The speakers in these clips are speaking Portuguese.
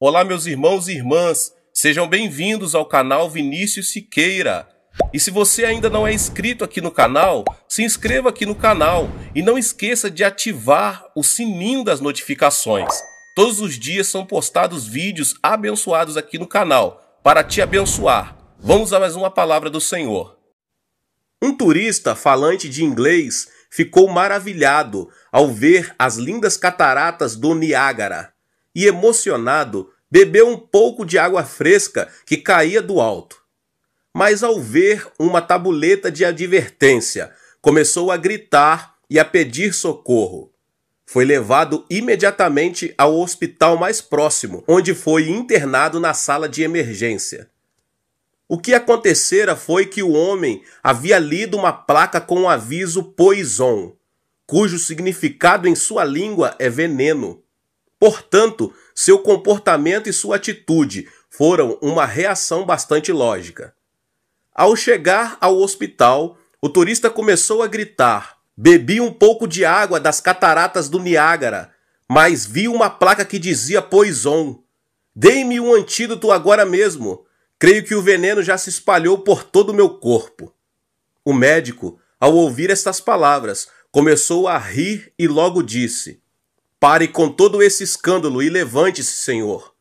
Olá, meus irmãos e irmãs, sejam bem-vindos ao canal Vinícius Siqueira. E se você ainda não é inscrito aqui no canal, se inscreva aqui no canal e não esqueça de ativar o sininho das notificações. Todos os dias são postados vídeos abençoados aqui no canal para te abençoar. Vamos a mais uma palavra do Senhor. Um turista falante de inglês ficou maravilhado ao ver as lindas cataratas do Niágara e, emocionado, bebeu um pouco de água fresca que caía do alto. Mas ao ver uma tabuleta de advertência, começou a gritar e a pedir socorro. Foi levado imediatamente ao hospital mais próximo, onde foi internado na sala de emergência. O que acontecera foi que o homem havia lido uma placa com o aviso Poison, cujo significado em sua língua é veneno. Portanto, seu comportamento e sua atitude foram uma reação bastante lógica. Ao chegar ao hospital, o turista começou a gritar: "Bebi um pouco de água das cataratas do Niágara, mas vi uma placa que dizia Poison. Dê-me um antídoto agora mesmo. Creio que o veneno já se espalhou por todo o meu corpo." O médico, ao ouvir estas palavras, começou a rir e logo disse: "Pare com todo esse escândalo e levante-se, senhor.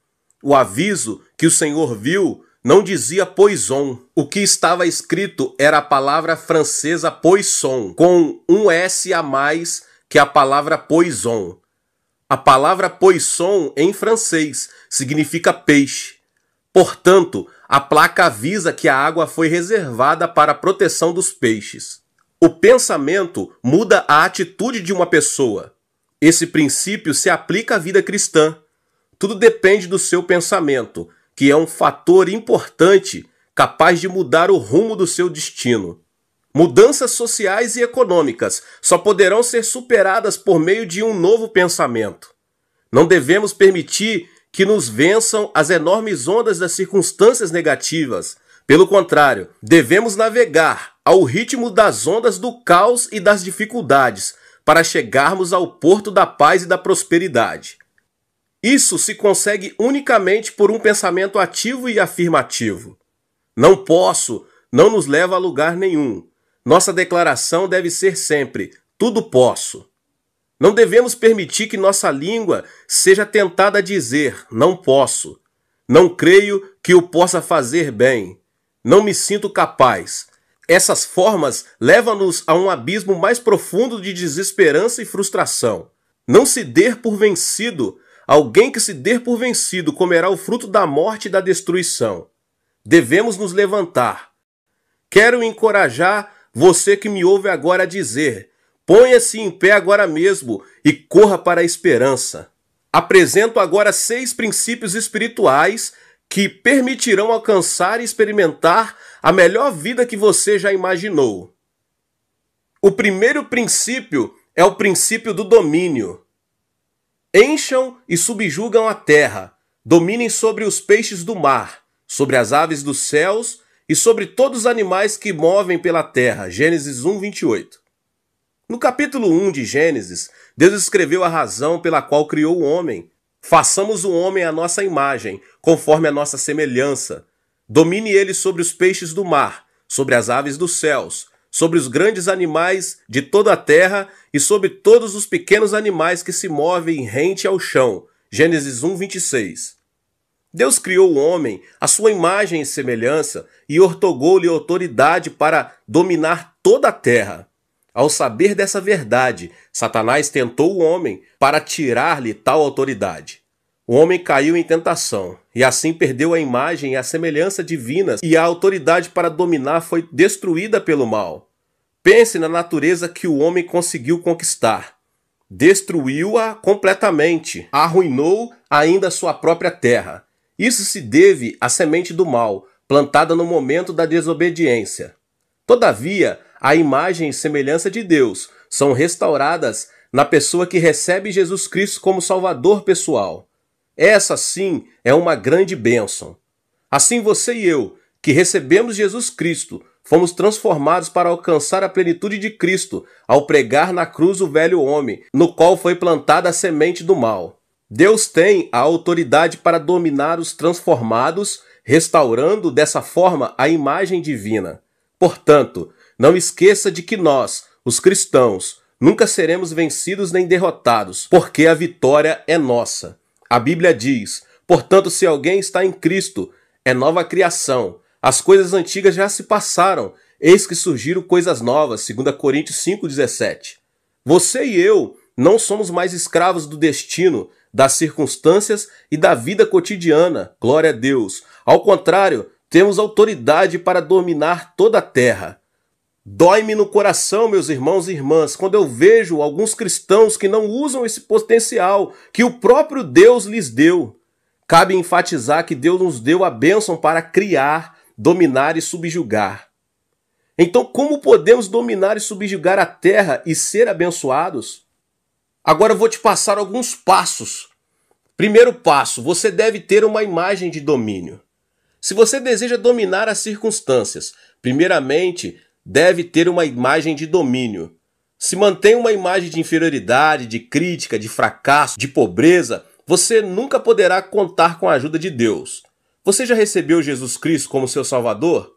O aviso que o senhor viu não dizia Poison. O que estava escrito era a palavra francesa poisson, com um S a mais que a palavra poison. A palavra poisson em francês significa peixe. Portanto, a placa avisa que a água foi reservada para a proteção dos peixes. O pensamento muda a atitude de uma pessoa. Esse princípio se aplica à vida cristã. Tudo depende do seu pensamento, que é um fator importante capaz de mudar o rumo do seu destino. Mudanças sociais e econômicas só poderão ser superadas por meio de um novo pensamento. Não devemos permitir que nos vençam as enormes ondas das circunstâncias negativas. Pelo contrário, devemos navegar ao ritmo das ondas do caos e das dificuldades para chegarmos ao porto da paz e da prosperidade. Isso se consegue unicamente por um pensamento ativo e afirmativo. Não posso não nos leva a lugar nenhum. Nossa declaração deve ser sempre: tudo posso. Não devemos permitir que nossa língua seja tentada a dizer: não posso, não creio que o possa fazer bem, não me sinto capaz. Essas formas levam-nos a um abismo mais profundo de desesperança e frustração. Não se dê por vencido. Alguém que se der por vencido comerá o fruto da morte e da destruição. Devemos nos levantar. Quero encorajar você que me ouve agora a dizer: ponha-se em pé agora mesmo e corra para a esperança. Apresento agora 6 princípios espirituais que permitirão alcançar e experimentar a melhor vida que você já imaginou. O primeiro princípio é o princípio do domínio. Encham e subjugam a terra, dominem sobre os peixes do mar, sobre as aves dos céus e sobre todos os animais que movem pela terra. Gênesis 1, 28. No capítulo 1 de Gênesis, Deus escreveu a razão pela qual criou o homem. Façamos o homem à nossa imagem, conforme a nossa semelhança. Domine ele sobre os peixes do mar, sobre as aves dos céus, sobre os grandes animais de toda a terra e sobre todos os pequenos animais que se movem rente ao chão. Gênesis 1, 26. Deus criou o homem à sua imagem e semelhança e ortogou-lhe autoridade para dominar toda a terra. Ao saber dessa verdade, Satanás tentou o homem para tirar-lhe tal autoridade. O homem caiu em tentação e assim perdeu a imagem e a semelhança divinas e a autoridade para dominar foi destruída pelo mal. Pense na natureza que o homem conseguiu conquistar. Destruiu-a completamente, arruinou ainda sua própria terra. Isso se deve à semente do mal, plantada no momento da desobediência. Todavia, a imagem e semelhança de Deus são restauradas na pessoa que recebe Jesus Cristo como Salvador pessoal. Essa, sim, é uma grande bênção. Assim você e eu, que recebemos Jesus Cristo, fomos transformados para alcançar a plenitude de Cristo ao pregar na cruz o velho homem, no qual foi plantada a semente do mal. Deus tem a autoridade para dominar os transformados, restaurando dessa forma a imagem divina. Portanto, não esqueça de que nós, os cristãos, nunca seremos vencidos nem derrotados, porque a vitória é nossa. A Bíblia diz: portanto, se alguém está em Cristo, é nova criação. As coisas antigas já se passaram, eis que surgiram coisas novas, 2 Coríntios 5,17. Você e eu não somos mais escravos do destino, das circunstâncias e da vida cotidiana. Glória a Deus. Ao contrário, temos autoridade para dominar toda a terra. Dói-me no coração, meus irmãos e irmãs, quando eu vejo alguns cristãos que não usam esse potencial que o próprio Deus lhes deu. Cabe enfatizar que Deus nos deu a bênção para criar, dominar e subjugar. Então, como podemos dominar e subjugar a terra e ser abençoados? Agora eu vou te passar alguns passos. Primeiro passo, você deve ter uma imagem de domínio. Se você deseja dominar as circunstâncias, primeiramente, deve ter uma imagem de domínio. Se mantém uma imagem de inferioridade, de crítica, de fracasso, de pobreza, você nunca poderá contar com a ajuda de Deus. Você já recebeu Jesus Cristo como seu Salvador?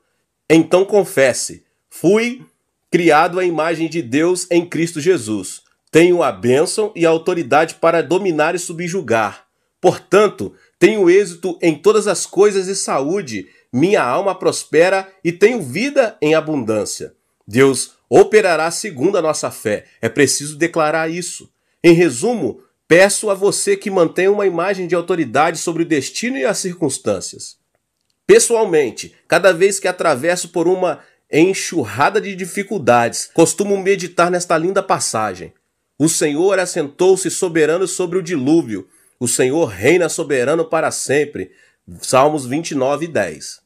Então confesse: fui criado à imagem de Deus em Cristo Jesus. Tenho a bênção e a autoridade para dominar e subjugar. Portanto, tenho êxito em todas as coisas e saúde. Minha alma prospera e tenho vida em abundância. Deus operará segundo a nossa fé. É preciso declarar isso. Em resumo, peço a você que mantenha uma imagem de autoridade sobre o destino e as circunstâncias. Pessoalmente, cada vez que atravesso por uma enxurrada de dificuldades, costumo meditar nesta linda passagem. O Senhor assentou-se soberano sobre o dilúvio. O Senhor reina soberano para sempre. Salmos 29:10.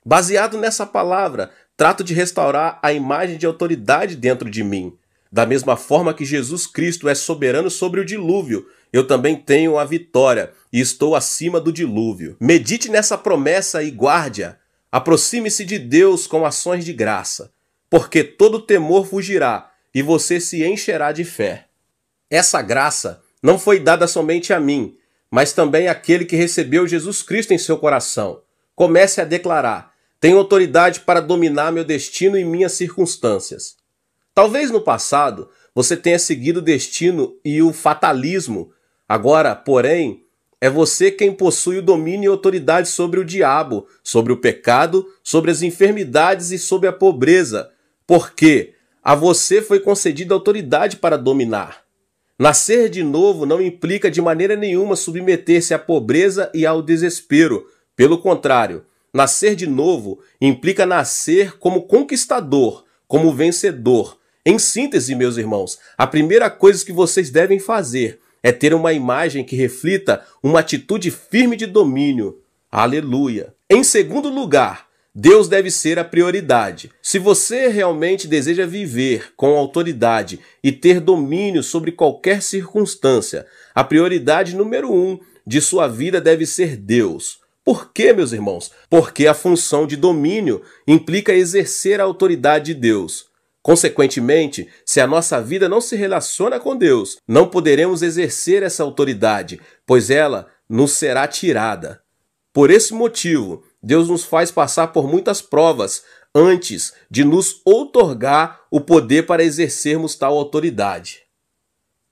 Baseado nessa palavra, trato de restaurar a imagem de autoridade dentro de mim. Da mesma forma que Jesus Cristo é soberano sobre o dilúvio, eu também tenho a vitória e estou acima do dilúvio. Medite nessa promessa e guarde-a. Aproxime-se de Deus com ações de graça, porque todo temor fugirá e você se encherá de fé. Essa graça não foi dada somente a mim, mas também àquele que recebeu Jesus Cristo em seu coração. Comece a declarar: tenho autoridade para dominar meu destino e minhas circunstâncias. Talvez no passado você tenha seguido o destino e o fatalismo. Agora, porém, é você quem possui o domínio e autoridade sobre o diabo, sobre o pecado, sobre as enfermidades e sobre a pobreza, porque a você foi concedida autoridade para dominar. Nascer de novo não implica de maneira nenhuma submeter-se à pobreza e ao desespero. Pelo contrário, nascer de novo implica nascer como conquistador, como vencedor. Em síntese, meus irmãos, a primeira coisa que vocês devem fazer é ter uma imagem que reflita uma atitude firme de domínio. Aleluia! Em segundo lugar, Deus deve ser a prioridade. Se você realmente deseja viver com autoridade e ter domínio sobre qualquer circunstância, a prioridade número 1 de sua vida deve ser Deus. Por quê, meus irmãos? Porque a função de domínio implica exercer a autoridade de Deus. Consequentemente, se a nossa vida não se relaciona com Deus, não poderemos exercer essa autoridade, pois ela nos será tirada. Por esse motivo, Deus nos faz passar por muitas provas antes de nos outorgar o poder para exercermos tal autoridade.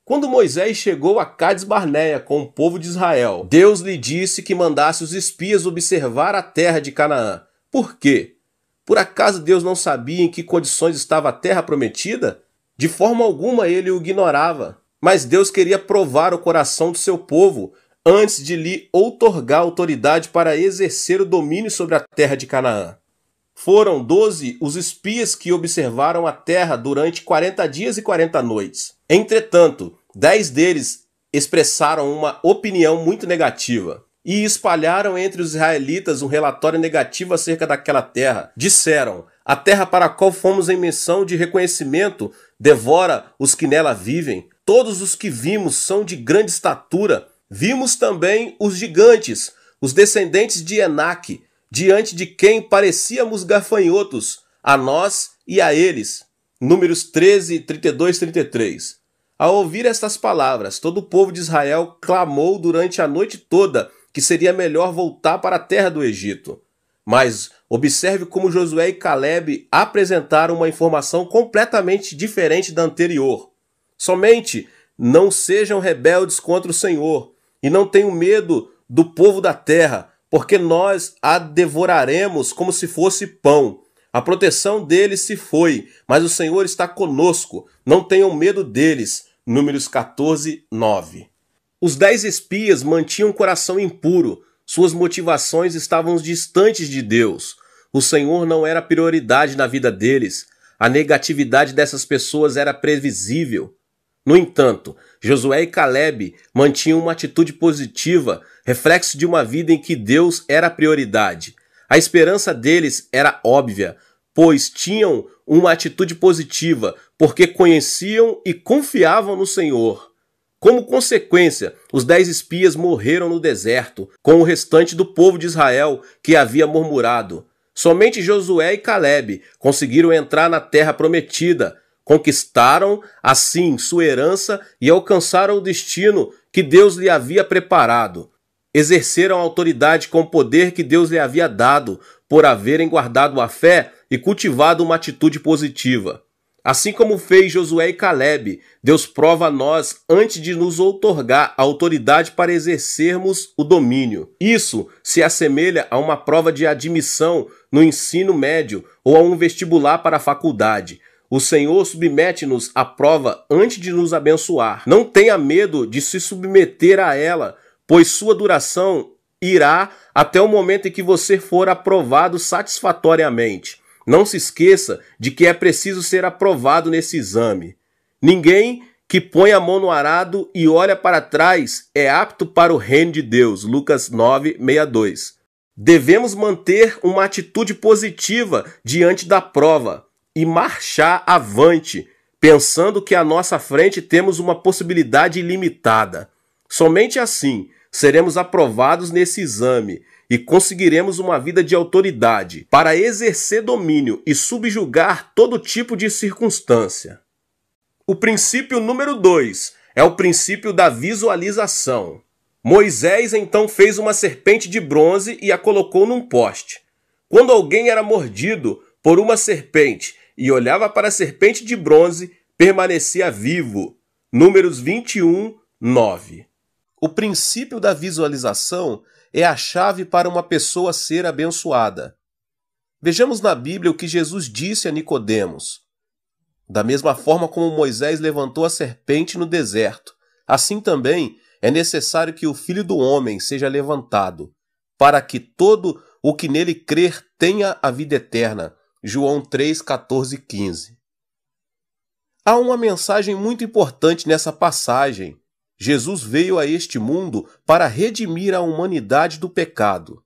Quando Moisés chegou a Cádiz Barneia com o povo de Israel, Deus lhe disse que mandasse os espias observar a terra de Canaã. Por quê? Por acaso Deus não sabia em que condições estava a terra prometida? De forma alguma ele o ignorava. Mas Deus queria provar o coração do seu povo antes de lhe outorgar autoridade para exercer o domínio sobre a terra de Canaã. Foram 12 os espias que observaram a terra durante 40 dias e 40 noites. Entretanto, 10 deles expressaram uma opinião muito negativa e espalharam entre os israelitas um relatório negativo acerca daquela terra. Disseram: a terra para a qual fomos em missão de reconhecimento devora os que nela vivem. Todos os que vimos são de grande estatura. Vimos também os gigantes, os descendentes de Enaque, diante de quem parecíamos gafanhotos, a nós e a eles. Números 13, 32, 33. Ao ouvir estas palavras, todo o povo de Israel clamou durante a noite toda que seria melhor voltar para a terra do Egito. Mas observe como Josué e Caleb apresentaram uma informação completamente diferente da anterior. Somente não sejam rebeldes contra o Senhor e não tenham medo do povo da terra, porque nós a devoraremos como se fosse pão. A proteção deles se foi, mas o Senhor está conosco. Não tenham medo deles. Números 14, 9. Os 10 espias mantinham um coração impuro. Suas motivações estavam distantes de Deus. O Senhor não era prioridade na vida deles. A negatividade dessas pessoas era previsível. No entanto, Josué e Caleb mantinham uma atitude positiva, reflexo de uma vida em que Deus era a prioridade. A esperança deles era óbvia, pois tinham uma atitude positiva, porque conheciam e confiavam no Senhor. Como consequência, os 10 espias morreram no deserto, com o restante do povo de Israel que havia murmurado. Somente Josué e Caleb conseguiram entrar na terra prometida, conquistaram, assim, sua herança e alcançaram o destino que Deus lhe havia preparado. Exerceram a autoridade com o poder que Deus lhe havia dado, por haverem guardado a fé e cultivado uma atitude positiva. Assim como fez Josué e Caleb, Deus prova a nós antes de nos outorgar a autoridade para exercermos o domínio. Isso se assemelha a uma prova de admissão no ensino médio ou a um vestibular para a faculdade. O Senhor submete-nos à prova antes de nos abençoar. Não tenha medo de se submeter a ela, pois sua duração irá até o momento em que você for aprovado satisfatoriamente. Não se esqueça de que é preciso ser aprovado nesse exame. Ninguém que põe a mão no arado e olha para trás é apto para o reino de Deus. Lucas 9:62. Devemos manter uma atitude positiva diante da prova e marchar avante, pensando que à nossa frente temos uma possibilidade ilimitada. Somente assim seremos aprovados nesse exame e conseguiremos uma vida de autoridade para exercer domínio e subjugar todo tipo de circunstância. O princípio número 2 é o princípio da visualização. Moisés então fez uma serpente de bronze e a colocou num poste. Quando alguém era mordido por uma serpente e olhava para a serpente de bronze, permanecia vivo. Números 21, 9. O princípio da visualização é a chave para uma pessoa ser abençoada. Vejamos na Bíblia o que Jesus disse a Nicodemos. Da mesma forma como Moisés levantou a serpente no deserto, assim também é necessário que o Filho do Homem seja levantado, para que todo o que nele crer tenha a vida eterna. João 3, 14 e 15. Há uma mensagem muito importante nessa passagem. Jesus veio a este mundo para redimir a humanidade do pecado.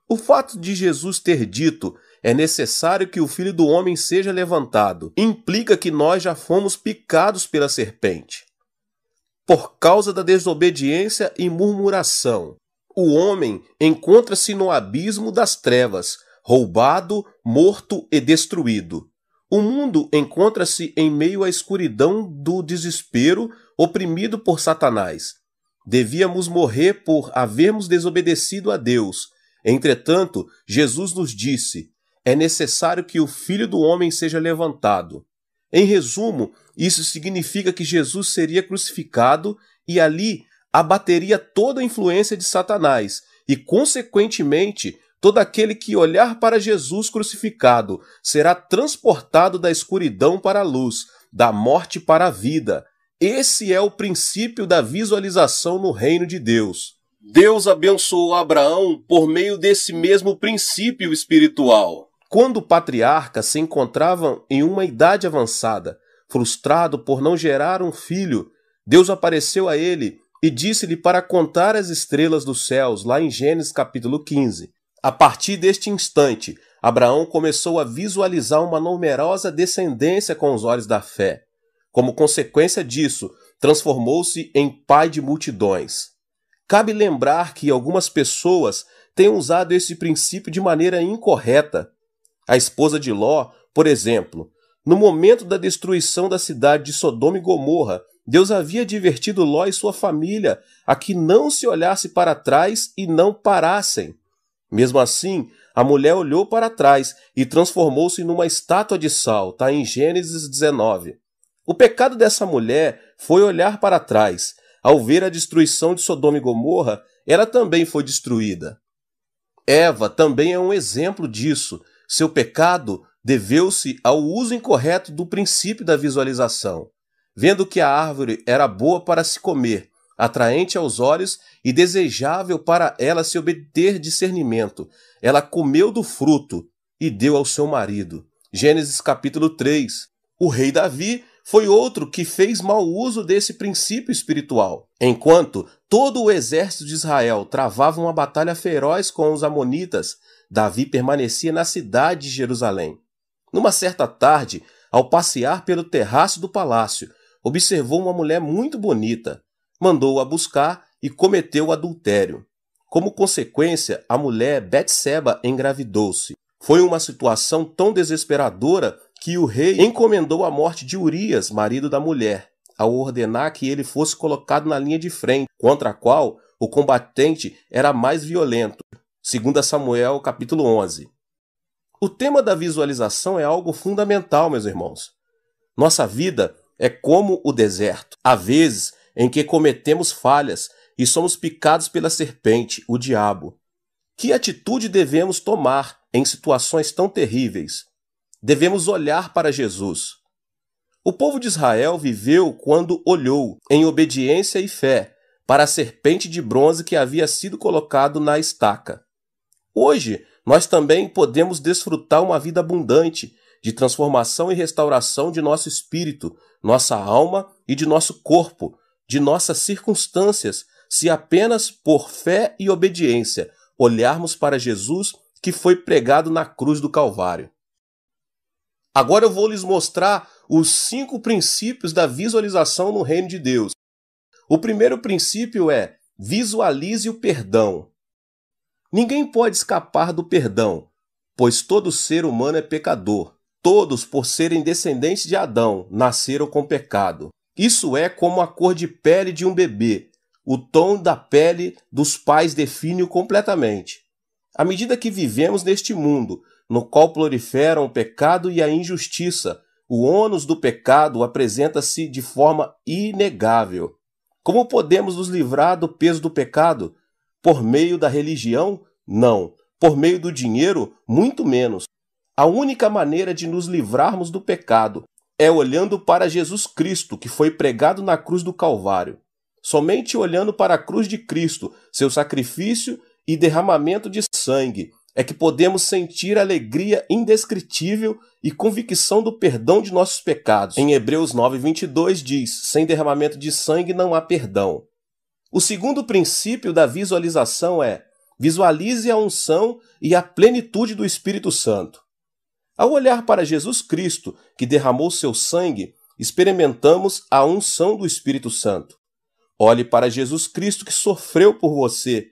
O fato de Jesus ter dito é necessário que o Filho do Homem seja levantado implica que nós já fomos picados pela serpente. Por causa da desobediência e murmuração, o homem encontra-se no abismo das trevas, roubado, morto e destruído. O mundo encontra-se em meio à escuridão do desespero, oprimido por Satanás. Devíamos morrer por havermos desobedecido a Deus. Entretanto, Jesus nos disse: é necessário que o Filho do Homem seja levantado. Em resumo, isso significa que Jesus seria crucificado e ali abateria toda a influência de Satanás e, consequentemente, todo aquele que olhar para Jesus crucificado será transportado da escuridão para a luz, da morte para a vida. Esse é o princípio da visualização no reino de Deus. Deus abençoou Abraão por meio desse mesmo princípio espiritual. Quando o patriarca se encontrava em uma idade avançada, frustrado por não gerar um filho, Deus apareceu a ele e disse-lhe para contar as estrelas dos céus, lá em Gênesis capítulo 15. A partir deste instante, Abraão começou a visualizar uma numerosa descendência com os olhos da fé. Como consequência disso, transformou-se em pai de multidões. Cabe lembrar que algumas pessoas têm usado esse princípio de maneira incorreta. A esposa de Ló, por exemplo, no momento da destruição da cidade de Sodoma e Gomorra, Deus havia advertido Ló e sua família a que não se olhasse para trás e não parassem. Mesmo assim, a mulher olhou para trás e transformou-se numa estátua de sal, está em Gênesis 19. O pecado dessa mulher foi olhar para trás. Ao ver a destruição de Sodoma e Gomorra, ela também foi destruída. Eva também é um exemplo disso. Seu pecado deveu-se ao uso incorreto do princípio da visualização. Vendo que a árvore era boa para se comer, atraente aos olhos e desejável para ela se obter discernimento, ela comeu do fruto e deu ao seu marido. Gênesis capítulo 3. O rei Davi foi outro que fez mau uso desse princípio espiritual. Enquanto todo o exército de Israel travava uma batalha feroz com os amonitas, Davi permanecia na cidade de Jerusalém. Numa certa tarde, ao passear pelo terraço do palácio, observou uma mulher muito bonita, mandou-a buscar e cometeu o adultério. Como consequência, a mulher Betseba engravidou-se. Foi uma situação tão desesperadora que o rei encomendou a morte de Urias, marido da mulher, ao ordenar que ele fosse colocado na linha de frente, contra a qual o combatente era mais violento. 2 Samuel, capítulo 11. O tema da visualização é algo fundamental, meus irmãos. Nossa vida é como o deserto. Há vezes em que cometemos falhas e somos picados pela serpente, o diabo. Que atitude devemos tomar em situações tão terríveis? Devemos olhar para Jesus. O povo de Israel viveu quando olhou, em obediência e fé, para a serpente de bronze que havia sido colocado na estaca. Hoje, nós também podemos desfrutar uma vida abundante de transformação e restauração de nosso espírito, nossa alma e de nosso corpo, de nossas circunstâncias, se apenas por fé e obediência olharmos para Jesus que foi pregado na cruz do Calvário. Agora eu vou lhes mostrar os 5 princípios da visualização no reino de Deus. O primeiro princípio é: visualize o perdão. Ninguém pode escapar do perdão, pois todo ser humano é pecador. Todos, por serem descendentes de Adão, nasceram com pecado. Isso é como a cor de pele de um bebê. O tom da pele dos pais define-o completamente. À medida que vivemos neste mundo, no qual proliferam o pecado e a injustiça, o ônus do pecado apresenta-se de forma inegável. Como podemos nos livrar do peso do pecado? Por meio da religião? Não. Por meio do dinheiro? Muito menos. A única maneira de nos livrarmos do pecado é olhando para Jesus Cristo, que foi pregado na cruz do Calvário. Somente olhando para a cruz de Cristo, seu sacrifício e derramamento de sangue, é que podemos sentir alegria indescritível e convicção do perdão de nossos pecados. Em Hebreus 9:22 diz: sem derramamento de sangue não há perdão. O segundo princípio da visualização é: visualize a unção e a plenitude do Espírito Santo. Ao olhar para Jesus Cristo, que derramou seu sangue, experimentamos a unção do Espírito Santo. Olhe para Jesus Cristo que sofreu por você.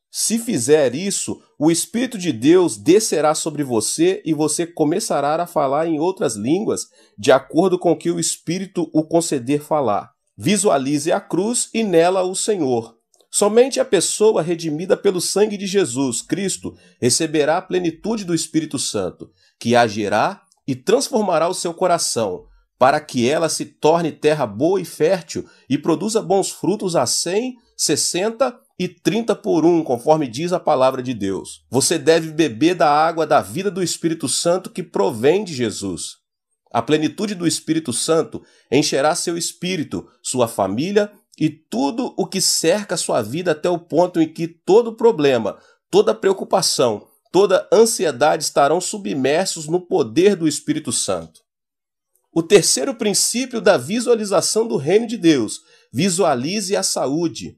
Se fizer isso, o Espírito de Deus descerá sobre você e você começará a falar em outras línguas, de acordo com o que o Espírito o conceder falar. Visualize a cruz e nela o Senhor. Somente a pessoa redimida pelo sangue de Jesus Cristo receberá a plenitude do Espírito Santo, que agirá e transformará o seu coração, para que ela se torne terra boa e fértil e produza bons frutos a 100, 60 e 30 por 1, conforme diz a palavra de Deus. Você deve beber da água da vida do Espírito Santo que provém de Jesus. A plenitude do Espírito Santo encherá seu espírito, sua família e tudo o que cerca sua vida até o ponto em que todo problema, toda preocupação, toda ansiedade estarão submersos no poder do Espírito Santo. O terceiro princípio da visualização do reino de Deus: visualize a saúde.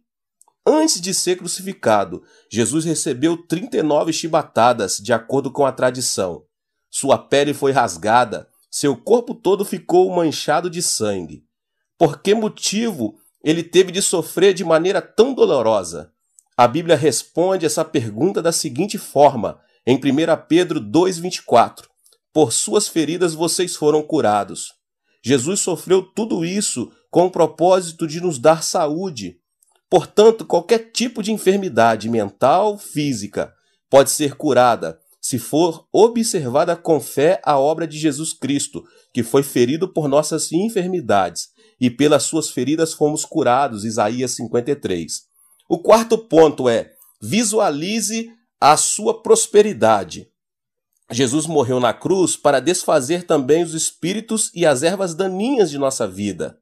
Antes de ser crucificado, Jesus recebeu 39 chibatadas, de acordo com a tradição. Sua pele foi rasgada, seu corpo todo ficou manchado de sangue. Por que motivo ele teve de sofrer de maneira tão dolorosa? A Bíblia responde essa pergunta da seguinte forma, em 1 Pedro 2,24. Por suas feridas vocês foram curados. Jesus sofreu tudo isso com o propósito de nos dar saúde. Portanto, qualquer tipo de enfermidade mental, física, pode ser curada se for observada com fé a obra de Jesus Cristo, que foi ferido por nossas enfermidades, e pelas suas feridas fomos curados, Isaías 53. O quarto ponto é: visualize a sua prosperidade. Jesus morreu na cruz para desfazer também os espíritos e as ervas daninhas de nossa vida.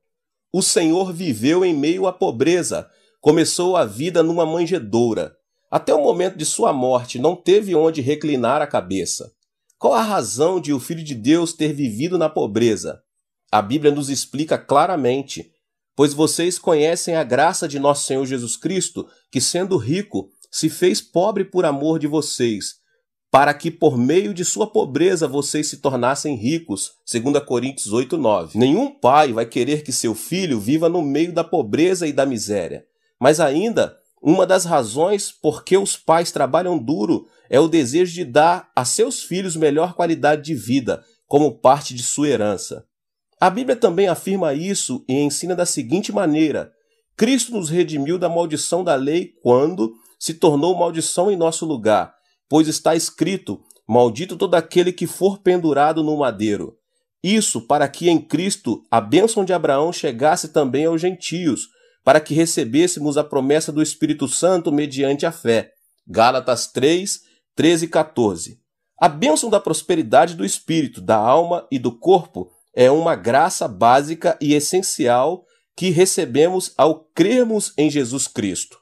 O Senhor viveu em meio à pobreza, começou a vida numa manjedoura. Até o momento de sua morte não teve onde reclinar a cabeça. Qual a razão de o Filho de Deus ter vivido na pobreza? A Bíblia nos explica claramente: pois vocês conhecem a graça de nosso Senhor Jesus Cristo, que sendo rico, se fez pobre por amor de vocês, para que por meio de sua pobreza vocês se tornassem ricos. 2 Coríntios 8:9. Nenhum pai vai querer que seu filho viva no meio da pobreza e da miséria. Mas ainda, uma das razões por que os pais trabalham duro é o desejo de dar a seus filhos melhor qualidade de vida, como parte de sua herança. A Bíblia também afirma isso e ensina da seguinte maneira: Cristo nos redimiu da maldição da lei quando se tornou maldição em nosso lugar, pois está escrito: maldito todo aquele que for pendurado no madeiro. Isso para que em Cristo a bênção de Abraão chegasse também aos gentios, para que recebêssemos a promessa do Espírito Santo mediante a fé. Gálatas 3, 13 e 14. A bênção da prosperidade do espírito, da alma e do corpo é uma graça básica e essencial que recebemos ao crermos em Jesus Cristo.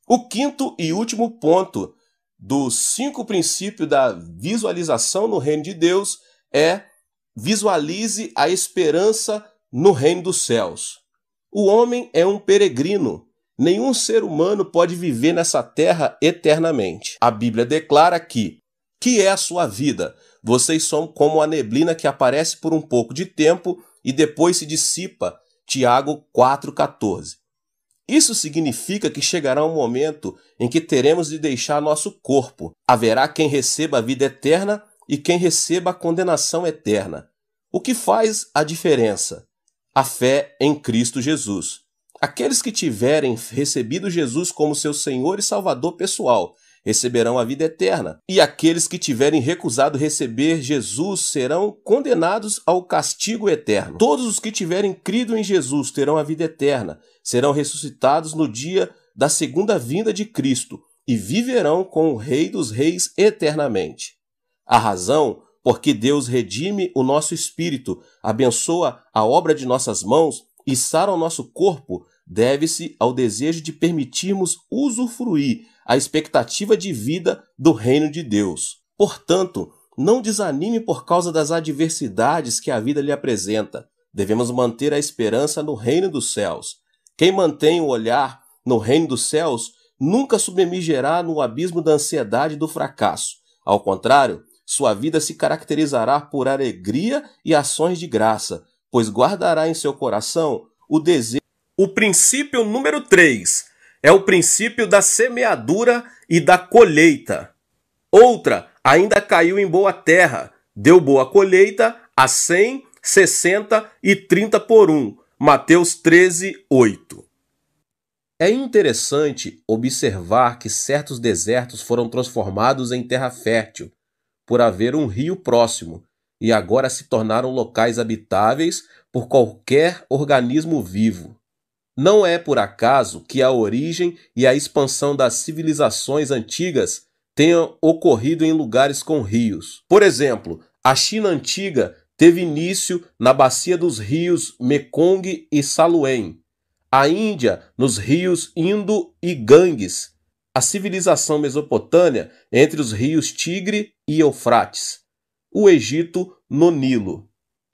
O quinto e último ponto dos 5 princípios da visualização no reino de Deus é: visualize a esperança no reino dos céus. O homem é um peregrino. Nenhum ser humano pode viver nessa terra eternamente. A Bíblia declara que é a sua vida? Vocês são como a neblina que aparece por um pouco de tempo e depois se dissipa. Tiago 4,14. Isso significa que chegará um momento em que teremos de deixar nosso corpo. Haverá quem receba a vida eterna e quem receba a condenação eterna. O que faz a diferença? A fé em Cristo Jesus. Aqueles que tiverem recebido Jesus como seu Senhor e Salvador pessoal receberão a vida eterna, e aqueles que tiverem recusado receber Jesus serão condenados ao castigo eterno. Todos os que tiverem crido em Jesus terão a vida eterna, serão ressuscitados no dia da segunda vinda de Cristo e viverão com o Rei dos Reis eternamente. A razão porque Deus redime o nosso espírito, abençoa a obra de nossas mãos e sara o nosso corpo, deve-se ao desejo de permitirmos usufruir a expectativa de vida do reino de Deus. Portanto, não desanime por causa das adversidades que a vida lhe apresenta. Devemos manter a esperança no reino dos céus. Quem mantém o olhar no reino dos céus nunca submergirá no abismo da ansiedade e do fracasso. Ao contrário, sua vida se caracterizará por alegria e ações de graça, pois guardará em seu coração o desejo. O princípio número 3 é o princípio da semeadura e da colheita. Outra ainda caiu em boa terra, deu boa colheita a 100, 60 e 30 por 1. Mateus 13, 8. É interessante observar que certos desertos foram transformados em terra fértil, por haver um rio próximo, e agora se tornaram locais habitáveis por qualquer organismo vivo. Não é por acaso que a origem e a expansão das civilizações antigas tenham ocorrido em lugares com rios. Por exemplo, a China antiga teve início na bacia dos rios Mekong e Salween. A Índia nos rios Indo e Ganges. A civilização mesopotâmia entre os rios Tigre e Eufrates. O Egito no Nilo.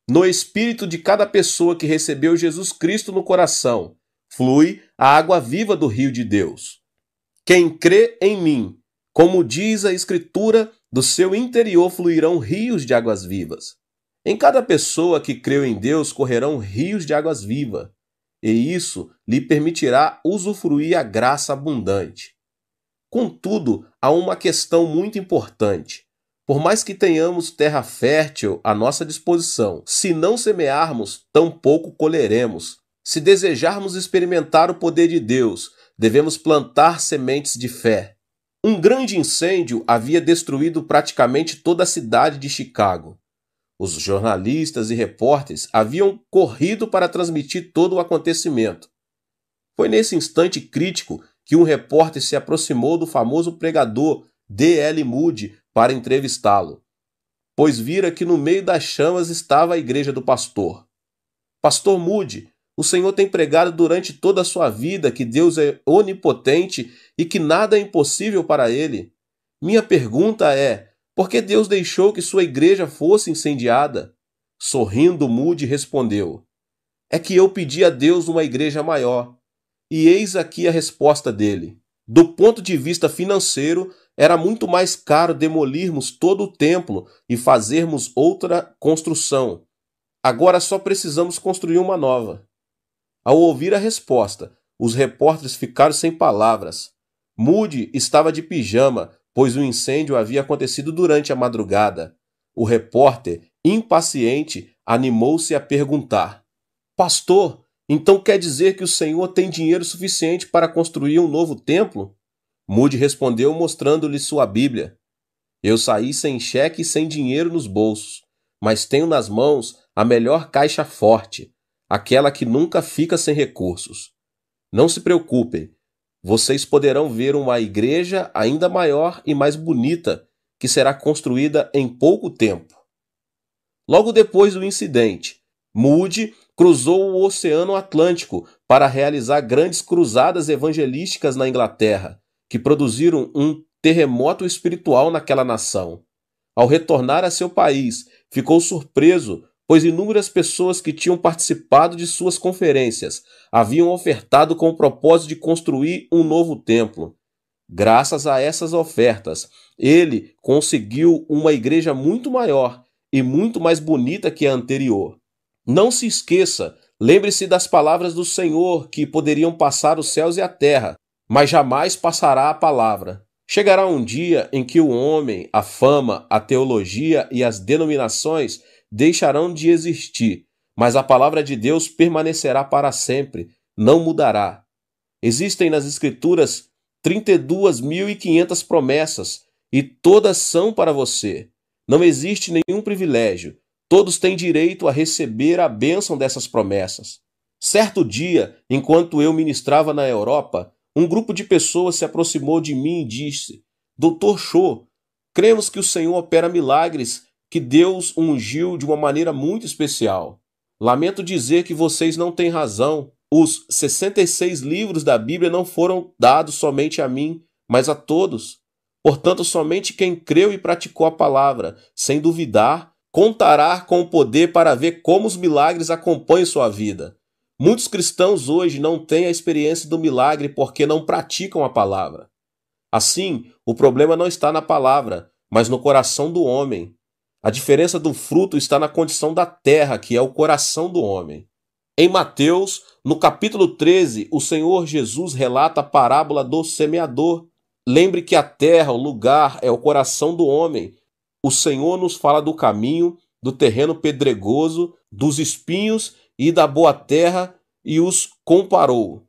No espírito de cada pessoa que recebeu Jesus Cristo no coração, flui a água viva do rio de Deus. Quem crê em mim, como diz a Escritura, do seu interior fluirão rios de águas vivas. Em cada pessoa que creu em Deus correrão rios de águas vivas, e isso lhe permitirá usufruir a graça abundante. Contudo, há uma questão muito importante. Por mais que tenhamos terra fértil à nossa disposição, se não semearmos, tampouco colheremos. Se desejarmos experimentar o poder de Deus, devemos plantar sementes de fé. Um grande incêndio havia destruído praticamente toda a cidade de Chicago. Os jornalistas e repórteres haviam corrido para transmitir todo o acontecimento. Foi nesse instante crítico que um repórter se aproximou do famoso pregador D.L. Moody para entrevistá-lo, pois vira que no meio das chamas estava a igreja do pastor. Pastor Moody, o Senhor tem pregado durante toda a sua vida que Deus é onipotente e que nada é impossível para ele. Minha pergunta é: por que Deus deixou que sua igreja fosse incendiada? Sorrindo, Moody respondeu: é que eu pedi a Deus uma igreja maior. E eis aqui a resposta dele. Do ponto de vista financeiro, era muito mais caro demolirmos todo o templo e fazermos outra construção. Agora só precisamos construir uma nova. Ao ouvir a resposta, os repórteres ficaram sem palavras. Moody estava de pijama, pois o incêndio havia acontecido durante a madrugada. O repórter, impaciente, animou-se a perguntar: Pastor, então quer dizer que o Senhor tem dinheiro suficiente para construir um novo templo? Moody respondeu mostrando-lhe sua Bíblia. Eu saí sem cheque e sem dinheiro nos bolsos, mas tenho nas mãos a melhor caixa forte, aquela que nunca fica sem recursos. Não se preocupem, vocês poderão ver uma igreja ainda maior e mais bonita que será construída em pouco tempo. Logo depois do incidente, Moody cruzou o Oceano Atlântico para realizar grandes cruzadas evangelísticas na Inglaterra, que produziram um terremoto espiritual naquela nação. Ao retornar a seu país, ficou surpreso, pois inúmeras pessoas que tinham participado de suas conferências haviam ofertado com o propósito de construir um novo templo. Graças a essas ofertas, ele conseguiu uma igreja muito maior e muito mais bonita que a anterior. Não se esqueça, lembre-se das palavras do Senhor que poderiam passar os céus e a terra, mas jamais passará a palavra. Chegará um dia em que o homem, a fama, a teologia e as denominações deixarão de existir, mas a palavra de Deus permanecerá para sempre, não mudará. Existem nas Escrituras 32.500 promessas e todas são para você. Não existe nenhum privilégio. Todos têm direito a receber a bênção dessas promessas. Certo dia, enquanto eu ministrava na Europa, um grupo de pessoas se aproximou de mim e disse: Dr. Cho, cremos que o Senhor opera milagres, que Deus ungiu de uma maneira muito especial. Lamento dizer que vocês não têm razão. Os 66 livros da Bíblia não foram dados somente a mim, mas a todos. Portanto, somente quem creu e praticou a palavra, sem duvidar, contará com o poder para ver como os milagres acompanham sua vida. Muitos cristãos hoje não têm a experiência do milagre porque não praticam a palavra. Assim, o problema não está na palavra, mas no coração do homem. A diferença do fruto está na condição da terra, que é o coração do homem. Em Mateus, no capítulo 13, o Senhor Jesus relata a parábola do semeador. Lembre que a terra, o lugar, é o coração do homem. O Senhor nos fala do caminho, do terreno pedregoso, dos espinhos e da boa terra e os comparou.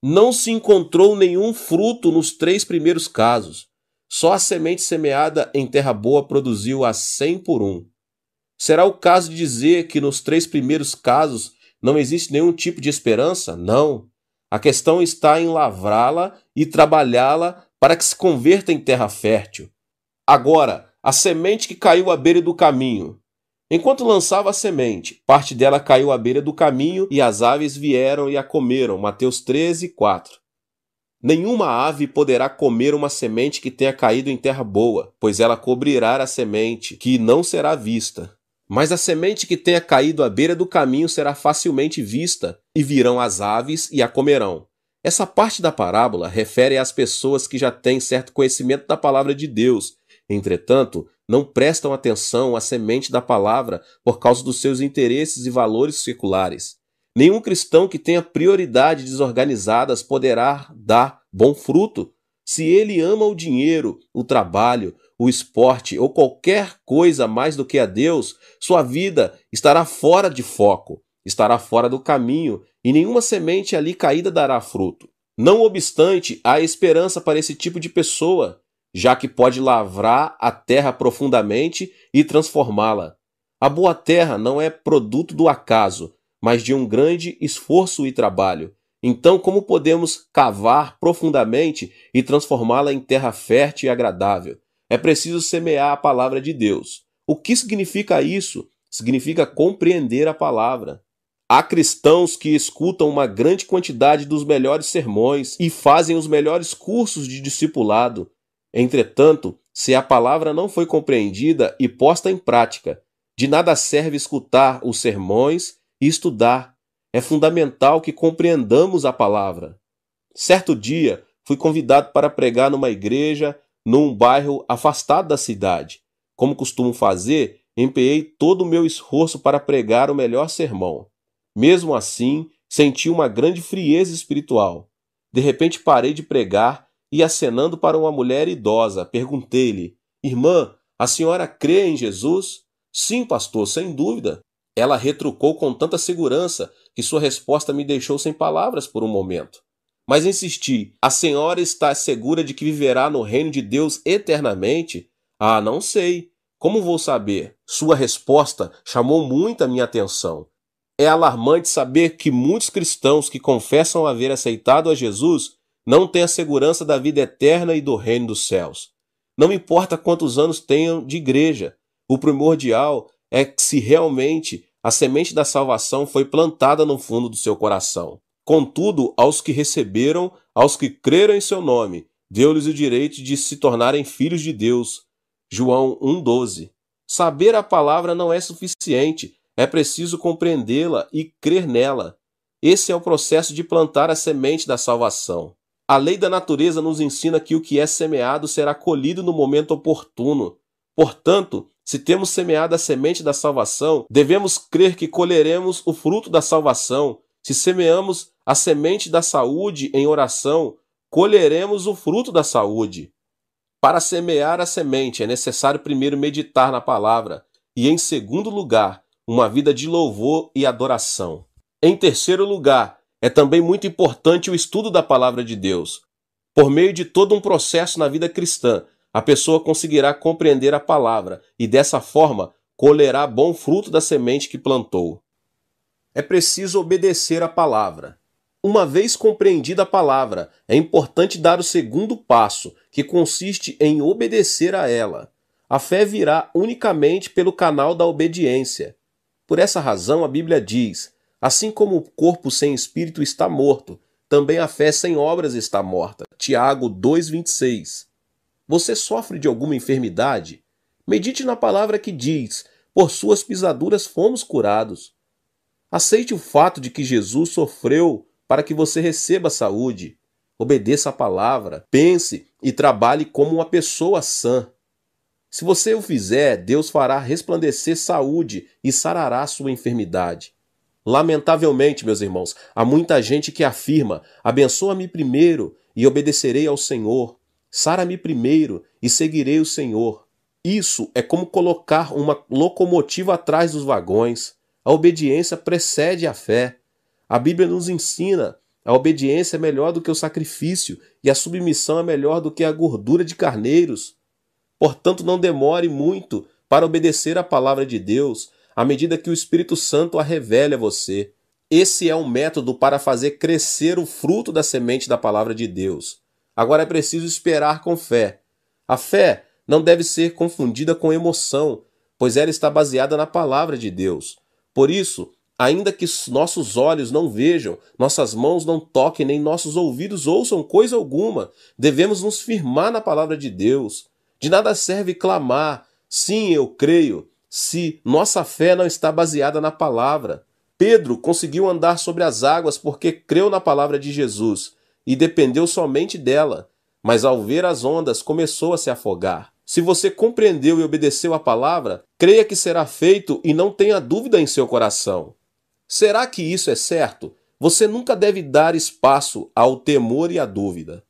Não se encontrou nenhum fruto nos 3 primeiros casos. Só a semente semeada em terra boa produziu a 100 por 1. Será o caso de dizer que nos 3 primeiros casos não existe nenhum tipo de esperança? Não. A questão está em lavrá-la e trabalhá-la para que se converta em terra fértil. Agora, a semente que caiu à beira do caminho. Enquanto lançava a semente, parte dela caiu à beira do caminho e as aves vieram e a comeram. Mateus 13, 4. Nenhuma ave poderá comer uma semente que tenha caído em terra boa, pois ela cobrirá a semente, que não será vista. Mas a semente que tenha caído à beira do caminho será facilmente vista, e virão as aves e a comerão. Essa parte da parábola refere às pessoas que já têm certo conhecimento da palavra de Deus, entretanto, não prestam atenção à semente da palavra por causa dos seus interesses e valores seculares. Nenhum cristão que tenha prioridades desorganizadas poderá dar bom fruto. Se ele ama o dinheiro, o trabalho, o esporte ou qualquer coisa mais do que a Deus, sua vida estará fora de foco, estará fora do caminho e nenhuma semente ali caída dará fruto. Não obstante, há esperança para esse tipo de pessoa, já que pode lavrar a terra profundamente e transformá-la. A boa terra não é produto do acaso, mas de um grande esforço e trabalho. Então, como podemos cavar profundamente e transformá-la em terra fértil e agradável? É preciso semear a palavra de Deus. O que significa isso? Significa compreender a palavra. Há cristãos que escutam uma grande quantidade dos melhores sermões e fazem os melhores cursos de discipulado. Entretanto, se a palavra não foi compreendida e posta em prática, de nada serve escutar os sermões e estudar. É fundamental que compreendamos a palavra. Certo dia, fui convidado para pregar numa igreja, num bairro afastado da cidade. Como costumo fazer, empenhei todo o meu esforço para pregar o melhor sermão. Mesmo assim, senti uma grande frieza espiritual. De repente parei de pregar e, acenando para uma mulher idosa, perguntei-lhe: "Irmã, a senhora crê em Jesus?" "Sim, pastor, sem dúvida." Ela retrucou com tanta segurança que sua resposta me deixou sem palavras por um momento. Mas insisti: "A senhora está segura de que viverá no reino de Deus eternamente?" "Ah, não sei. Como vou saber?" Sua resposta chamou muito a minha atenção. É alarmante saber que muitos cristãos que confessam haver aceitado a Jesus não têm a segurança da vida eterna e do reino dos céus. Não importa quantos anos tenham de igreja, o primordial é que se realmente a semente da salvação foi plantada no fundo do seu coração. Contudo, aos que receberam, aos que creram em seu nome, deu-lhes o direito de se tornarem filhos de Deus. João 1,12. Saber a palavra não é suficiente, é preciso compreendê-la e crer nela. Esse é o processo de plantar a semente da salvação. A lei da natureza nos ensina que o que é semeado será colhido no momento oportuno. Portanto, se temos semeado a semente da salvação, devemos crer que colheremos o fruto da salvação. Se semeamos a semente da saúde em oração, colheremos o fruto da saúde. Para semear a semente, é necessário primeiro meditar na palavra e, em segundo lugar, uma vida de louvor e adoração. Em terceiro lugar, é também muito importante o estudo da palavra de Deus. Por meio de todo um processo na vida cristã, a pessoa conseguirá compreender a palavra e, dessa forma, colherá bom fruto da semente que plantou. É preciso obedecer à palavra. Uma vez compreendida a palavra, é importante dar o segundo passo, que consiste em obedecer a ela. A fé virá unicamente pelo canal da obediência. Por essa razão, a Bíblia diz: assim como o corpo sem espírito está morto, também a fé sem obras está morta. Tiago 2,26. Você sofre de alguma enfermidade? Medite na palavra que diz: por suas pisaduras fomos curados. Aceite o fato de que Jesus sofreu para que você receba saúde. Obedeça a palavra, pense e trabalhe como uma pessoa sã. Se você o fizer, Deus fará resplandecer saúde e sarará sua enfermidade. Lamentavelmente, meus irmãos, há muita gente que afirma: abençoa-me primeiro e obedecerei ao Senhor. Sara-me primeiro e seguirei o Senhor. Isso é como colocar uma locomotiva atrás dos vagões. A obediência precede a fé. A Bíblia nos ensina: a obediência é melhor do que o sacrifício e a submissão é melhor do que a gordura de carneiros. Portanto, não demore muito para obedecer à palavra de Deus, à medida que o Espírito Santo a revele a você. Esse é um método para fazer crescer o fruto da semente da palavra de Deus. Agora é preciso esperar com fé. A fé não deve ser confundida com emoção, pois ela está baseada na palavra de Deus. Por isso, ainda que nossos olhos não vejam, nossas mãos não toquem, nem nossos ouvidos ouçam coisa alguma, devemos nos firmar na palavra de Deus. De nada serve clamar: sim, eu creio, se nossa fé não está baseada na palavra. Pedro conseguiu andar sobre as águas porque creu na palavra de Jesus e dependeu somente dela, mas ao ver as ondas começou a se afogar. Se você compreendeu e obedeceu a palavra, creia que será feito e não tenha dúvida em seu coração. Será que isso é certo? Você nunca deve dar espaço ao temor e à dúvida.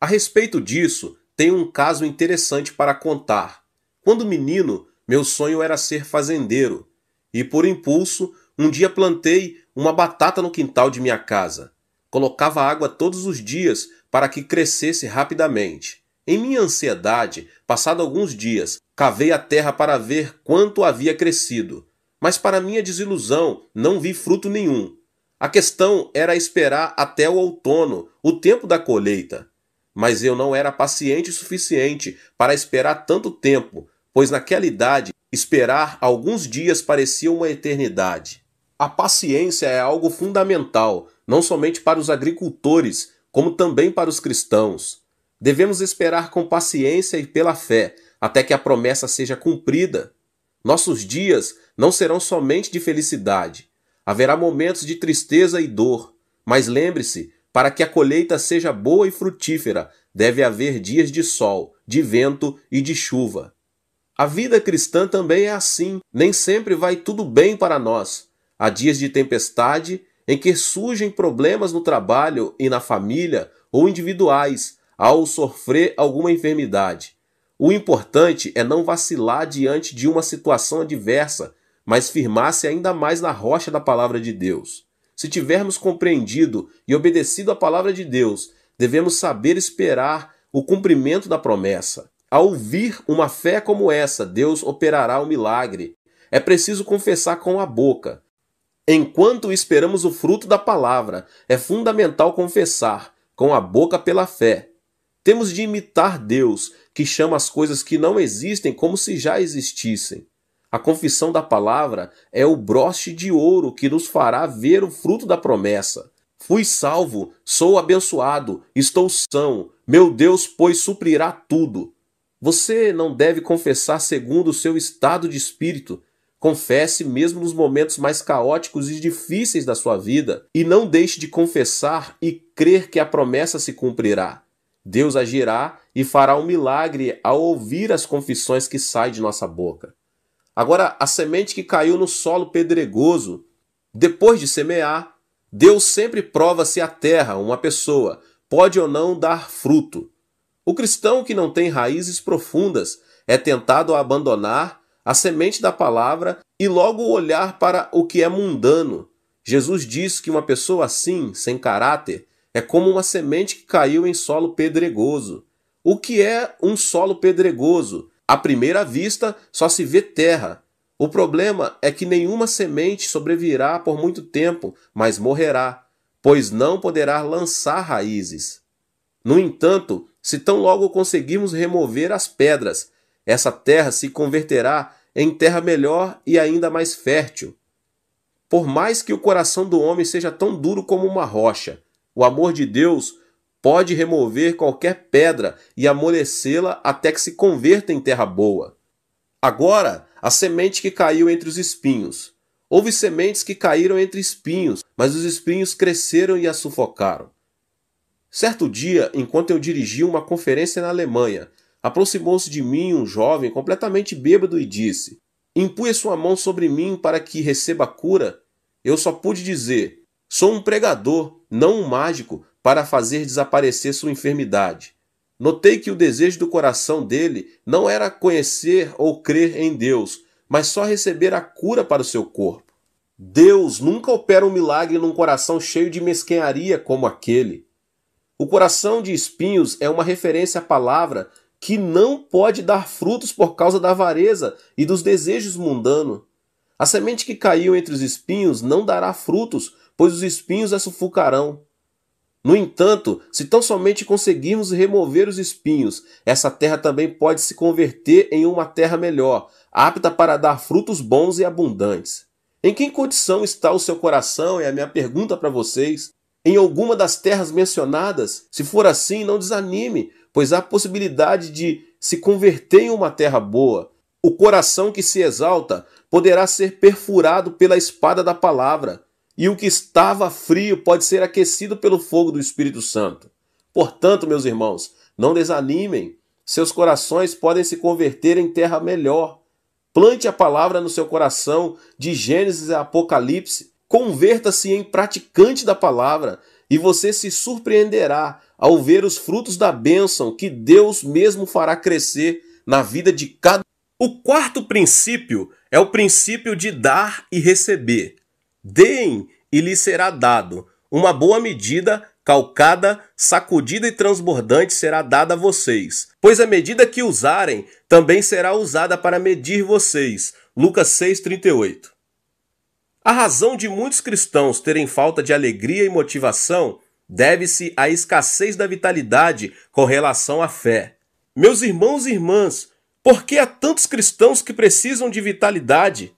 A respeito disso, tenho um caso interessante para contar. Quando menino, meu sonho era ser fazendeiro, e por impulso, um dia plantei uma batata no quintal de minha casa. Colocava água todos os dias para que crescesse rapidamente. Em minha ansiedade, passado alguns dias, cavei a terra para ver quanto havia crescido, mas para minha desilusão, não vi fruto nenhum. A questão era esperar até o outono, o tempo da colheita. Mas eu não era paciente o suficiente para esperar tanto tempo, pois naquela idade, esperar alguns dias parecia uma eternidade. A paciência é algo fundamental, não somente para os agricultores, como também para os cristãos. Devemos esperar com paciência e pela fé, até que a promessa seja cumprida. Nossos dias não serão somente de felicidade. Haverá momentos de tristeza e dor, mas lembre-se, para que a colheita seja boa e frutífera, deve haver dias de sol, de vento e de chuva. A vida cristã também é assim, nem sempre vai tudo bem para nós. Há dias de tempestade em que surgem problemas no trabalho e na família ou individuais, ao sofrer alguma enfermidade. O importante é não vacilar diante de uma situação adversa, mas firmar-se ainda mais na rocha da palavra de Deus. Se tivermos compreendido e obedecido a palavra de Deus, devemos saber esperar o cumprimento da promessa. Ao ouvir uma fé como essa, Deus operará o milagre. É preciso confessar com a boca. Enquanto esperamos o fruto da palavra, é fundamental confessar com a boca pela fé. Temos de imitar Deus, que chama as coisas que não existem como se já existissem. A confissão da palavra é o broche de ouro que nos fará ver o fruto da promessa. Fui salvo, sou abençoado, estou são, meu Deus, pois suprirá tudo. Você não deve confessar segundo o seu estado de espírito. Confesse mesmo nos momentos mais caóticos e difíceis da sua vida e não deixe de confessar e crer que a promessa se cumprirá. Deus agirá e fará um milagre ao ouvir as confissões que saem de nossa boca. Agora, a semente que caiu no solo pedregoso, depois de semear, Deus sempre prova se a terra, uma pessoa, pode ou não dar fruto. O cristão que não tem raízes profundas é tentado a abandonar a semente da palavra e logo olhar para o que é mundano. Jesus diz que uma pessoa assim, sem caráter, é como uma semente que caiu em solo pedregoso. O que é um solo pedregoso? À primeira vista, só se vê terra. O problema é que nenhuma semente sobreviverá por muito tempo, mas morrerá, pois não poderá lançar raízes. No entanto, se tão logo conseguirmos remover as pedras, essa terra se converterá em terra melhor e ainda mais fértil. Por mais que o coração do homem seja tão duro como uma rocha, o amor de Deus pode remover qualquer pedra e amolecê-la até que se converta em terra boa. Agora, a semente que caiu entre os espinhos. Houve sementes que caíram entre espinhos, mas os espinhos cresceram e a sufocaram. Certo dia, enquanto eu dirigia uma conferência na Alemanha, aproximou-se de mim um jovem completamente bêbado e disse: "Impue sua mão sobre mim para que receba cura." Eu só pude dizer: "Sou um pregador, não um mágico, para fazer desaparecer sua enfermidade." Notei que o desejo do coração dele não era conhecer ou crer em Deus, mas só receber a cura para o seu corpo. Deus nunca opera um milagre num coração cheio de mesquinharia como aquele. O coração de espinhos é uma referência à palavra que não pode dar frutos por causa da avareza e dos desejos mundanos. A semente que caiu entre os espinhos não dará frutos, pois os espinhos a sufocarão. No entanto, se tão somente conseguirmos remover os espinhos, essa terra também pode se converter em uma terra melhor, apta para dar frutos bons e abundantes. Em que condição está o seu coração? É a minha pergunta para vocês. Em alguma das terras mencionadas? Se for assim, não desanime, pois há possibilidade de se converter em uma terra boa. O coração que se exalta poderá ser perfurado pela espada da palavra, e o que estava frio pode ser aquecido pelo fogo do Espírito Santo. Portanto, meus irmãos, não desanimem. Seus corações podem se converter em terra melhor. Plante a palavra no seu coração, de Gênesis a Apocalipse. Converta-se em praticante da palavra e você se surpreenderá ao ver os frutos da bênção que Deus mesmo fará crescer na vida de cada um. O quarto princípio é o princípio de dar e receber. Deem e lhes será dado. Uma boa medida, calcada, sacudida e transbordante será dada a vocês. Pois a medida que usarem também será usada para medir vocês. Lucas 6,38. A razão de muitos cristãos terem falta de alegria e motivação deve-se à escassez da vitalidade com relação à fé. Meus irmãos e irmãs, por que há tantos cristãos que precisam de vitalidade?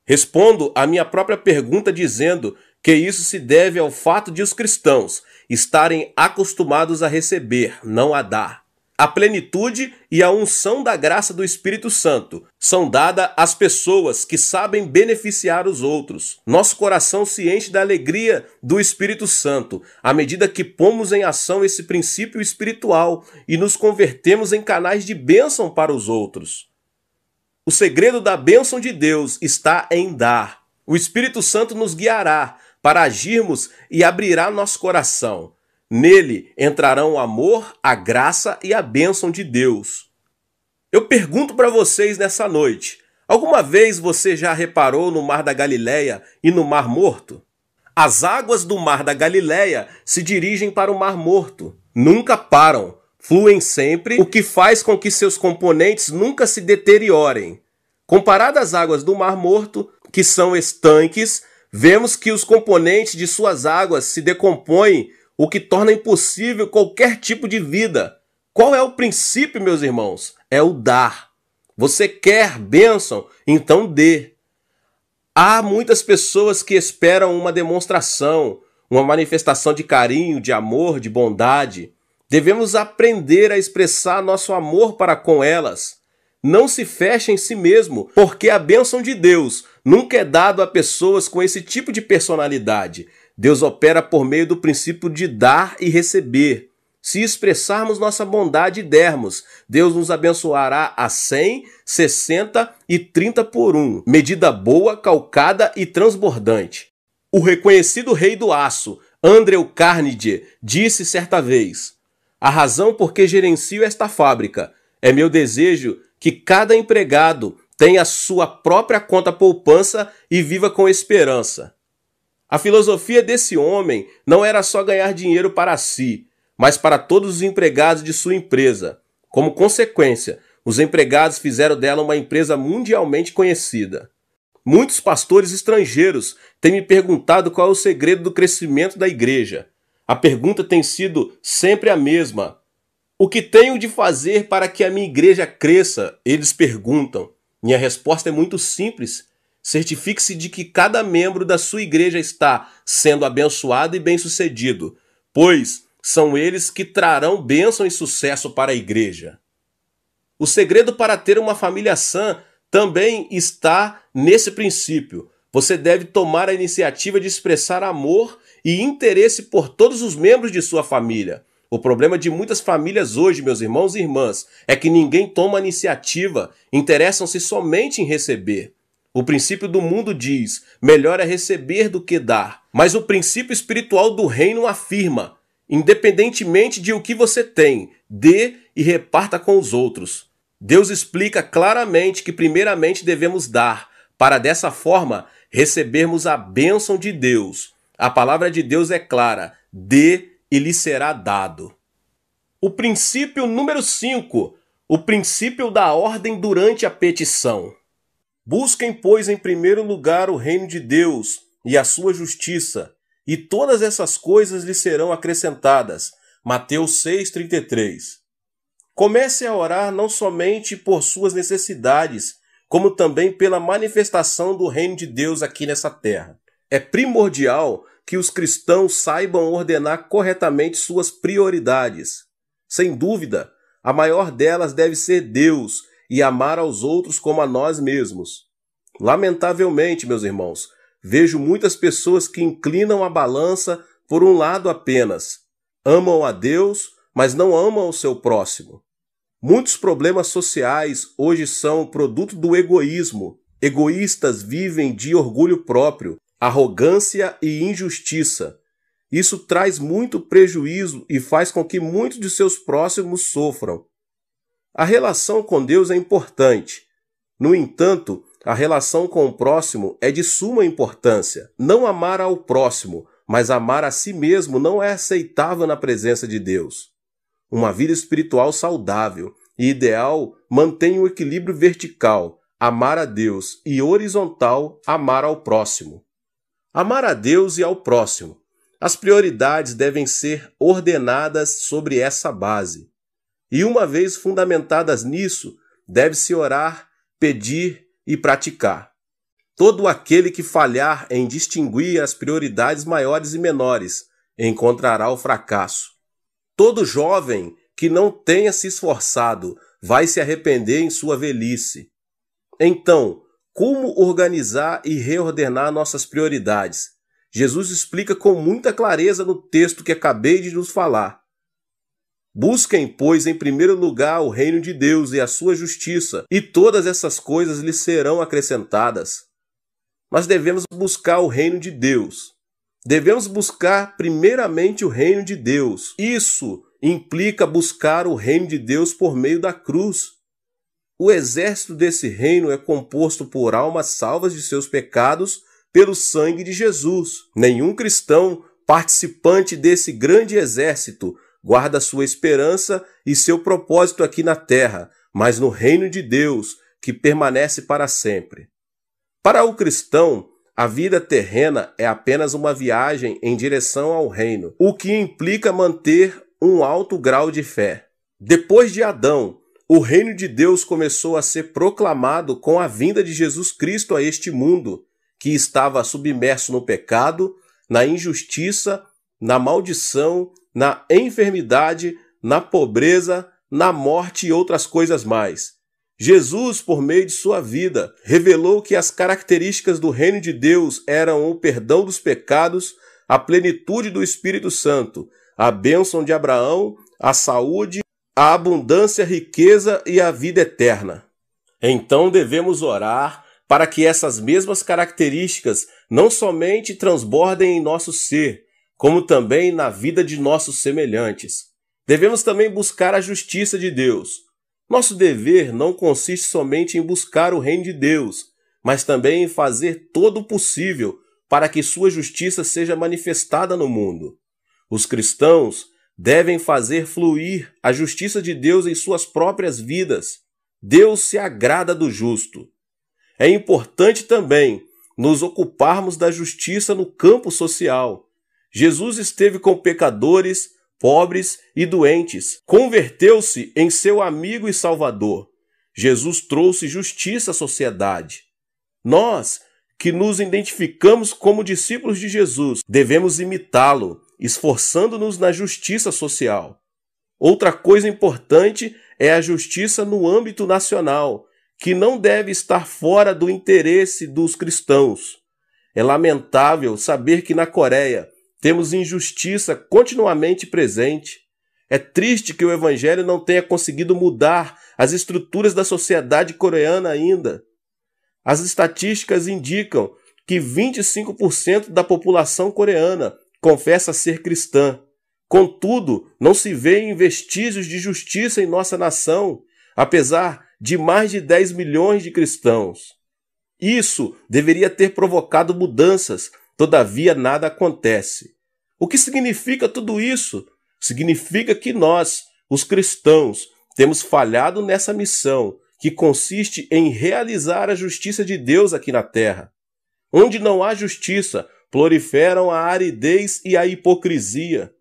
Respondo à minha própria pergunta dizendo que isso se deve ao fato de os cristãos estarem acostumados a receber, não a dar. A plenitude e a unção da graça do Espírito Santo são dadas às pessoas que sabem beneficiar os outros. Nosso coração se enche da alegria do Espírito Santo à medida que pomos em ação esse princípio espiritual e nos convertemos em canais de bênção para os outros. O segredo da bênção de Deus está em dar. O Espírito Santo nos guiará para agirmos e abrirá nosso coração. Nele entrarão o amor, a graça e a bênção de Deus. Eu pergunto para vocês nessa noite, alguma vez você já reparou no Mar da Galileia e no Mar Morto? As águas do Mar da Galileia se dirigem para o Mar Morto. Nunca param, fluem sempre, o que faz com que seus componentes nunca se deteriorem. Comparado às águas do Mar Morto, que são estanques, vemos que os componentes de suas águas se decompõem, o que torna impossível qualquer tipo de vida. Qual é o princípio, meus irmãos? É o dar. Você quer bênção? Então dê. Há muitas pessoas que esperam uma demonstração, uma manifestação de carinho, de amor, de bondade. Devemos aprender a expressar nosso amor para com elas. Não se feche em si mesmo, porque a bênção de Deus nunca é dada a pessoas com esse tipo de personalidade. Deus opera por meio do princípio de dar e receber. Se expressarmos nossa bondade e dermos, Deus nos abençoará a 100, 60 e 30 por 1. Medida boa, calcada e transbordante. O reconhecido rei do aço, Andrew Carnegie, disse certa vez: a razão por que gerencio esta fábrica é meu desejo que cada empregado tenha sua própria conta poupança e viva com esperança. A filosofia desse homem não era só ganhar dinheiro para si, mas para todos os empregados de sua empresa. Como consequência, os empregados fizeram dela uma empresa mundialmente conhecida. Muitos pastores estrangeiros têm me perguntado qual é o segredo do crescimento da igreja. A pergunta tem sido sempre a mesma. O que tenho de fazer para que a minha igreja cresça? Eles perguntam. Minha resposta é muito simples. Certifique-se de que cada membro da sua igreja está sendo abençoado e bem-sucedido, pois são eles que trarão bênção e sucesso para a igreja. O segredo para ter uma família sã também está nesse princípio. Você deve tomar a iniciativa de expressar amor e interesse por todos os membros de sua família. O problema de muitas famílias hoje, meus irmãos e irmãs, é que ninguém toma a iniciativa, interessam-se somente em receber. O princípio do mundo diz, melhor é receber do que dar. Mas o princípio espiritual do reino afirma, independentemente de o que você tem, dê e reparta com os outros. Deus explica claramente que primeiramente devemos dar, para dessa forma recebermos a bênção de Deus. A palavra de Deus é clara, dê e lhe será dado. O princípio número 5, o princípio da ordem durante a petição. Busquem, pois, em primeiro lugar o reino de Deus e a sua justiça, e todas essas coisas lhe serão acrescentadas. Mateus 6,33. Comece a orar não somente por suas necessidades, como também pela manifestação do reino de Deus aqui nessa terra. É primordial que os cristãos saibam ordenar corretamente suas prioridades. Sem dúvida, a maior delas deve ser Deus e amar aos outros como a nós mesmos. Lamentavelmente, meus irmãos, vejo muitas pessoas que inclinam a balança por um lado apenas. Amam a Deus, mas não amam o seu próximo. Muitos problemas sociais hoje são produto do egoísmo. Egoístas vivem de orgulho próprio, arrogância e injustiça. Isso traz muito prejuízo e faz com que muitos de seus próximos sofram. A relação com Deus é importante. No entanto, a relação com o próximo é de suma importância. Não amar ao próximo, mas amar a si mesmo não é aceitável na presença de Deus. Uma vida espiritual saudável e ideal mantém o equilíbrio vertical, amar a Deus, e horizontal, amar ao próximo. Amar a Deus e ao próximo. As prioridades devem ser ordenadas sobre essa base. E uma vez fundamentadas nisso, deve-se orar, pedir e praticar. Todo aquele que falhar em distinguir as prioridades maiores e menores encontrará o fracasso. Todo jovem que não tenha se esforçado vai se arrepender em sua velhice. Então, como organizar e reordenar nossas prioridades? Jesus explica com muita clareza no texto que acabei de nos falar. Busquem, pois, em primeiro lugar o reino de Deus e a sua justiça, e todas essas coisas lhes serão acrescentadas. Mas devemos buscar o reino de Deus. Devemos buscar primeiramente o reino de Deus. Isso implica buscar o reino de Deus por meio da cruz. O exército desse reino é composto por almas salvas de seus pecados pelo sangue de Jesus. Nenhum cristão participante desse grande exército guarda sua esperança e seu propósito aqui na terra, mas no reino de Deus, que permanece para sempre. Para o cristão, a vida terrena é apenas uma viagem em direção ao reino, o que implica manter um alto grau de fé. Depois de Adão, o reino de Deus começou a ser proclamado com a vinda de Jesus Cristo a este mundo, que estava submerso no pecado, na injustiça, na maldição, na enfermidade, na pobreza, na morte e outras coisas mais. Jesus, por meio de sua vida, revelou que as características do reino de Deus eram o perdão dos pecados, a plenitude do Espírito Santo, a bênção de Abraão, a saúde, a abundância, a riqueza e a vida eterna. Então devemos orar para que essas mesmas características não somente transbordem em nosso ser, como também na vida de nossos semelhantes. Devemos também buscar a justiça de Deus. Nosso dever não consiste somente em buscar o reino de Deus, mas também em fazer todo o possível para que sua justiça seja manifestada no mundo. Os cristãos devem fazer fluir a justiça de Deus em suas próprias vidas. Deus se agrada do justo. É importante também nos ocuparmos da justiça no campo social. Jesus esteve com pecadores, pobres e doentes. Converteu-se em seu amigo e salvador. Jesus trouxe justiça à sociedade. Nós, que nos identificamos como discípulos de Jesus, devemos imitá-lo, esforçando-nos na justiça social. Outra coisa importante é a justiça no âmbito nacional, que não deve estar fora do interesse dos cristãos. É lamentável saber que na Coreia temos injustiça continuamente presente. É triste que o Evangelho não tenha conseguido mudar as estruturas da sociedade coreana ainda. As estatísticas indicam que 25% da população coreana confessa ser cristã. Contudo, não se vêem vestígios de justiça em nossa nação, apesar de mais de 10 milhões de cristãos. Isso deveria ter provocado mudanças, todavia nada acontece. O que significa tudo isso? Significa que nós, os cristãos, temos falhado nessa missão, que consiste em realizar a justiça de Deus aqui na terra. Onde não há justiça, proliferam a aridez e a hipocrisia.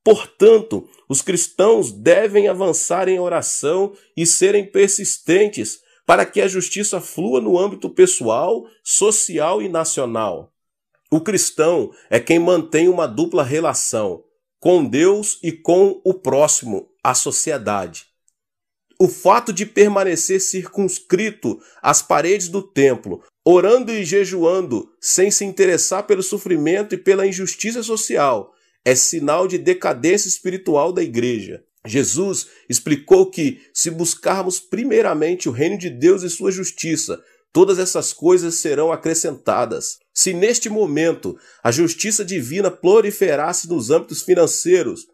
Portanto, os cristãos devem avançar em oração e serem persistentes para que a justiça flua no âmbito pessoal, social e nacional. O cristão é quem mantém uma dupla relação com Deus e com o próximo, a sociedade. O fato de permanecer circunscrito às paredes do templo, orando e jejuando, sem se interessar pelo sofrimento e pela injustiça social, é sinal de decadência espiritual da igreja. Jesus explicou que, se buscarmos primeiramente o reino de Deus e sua justiça, todas essas coisas serão acrescentadas. Se neste momento a justiça divina proliferasse nos âmbitos financeiros,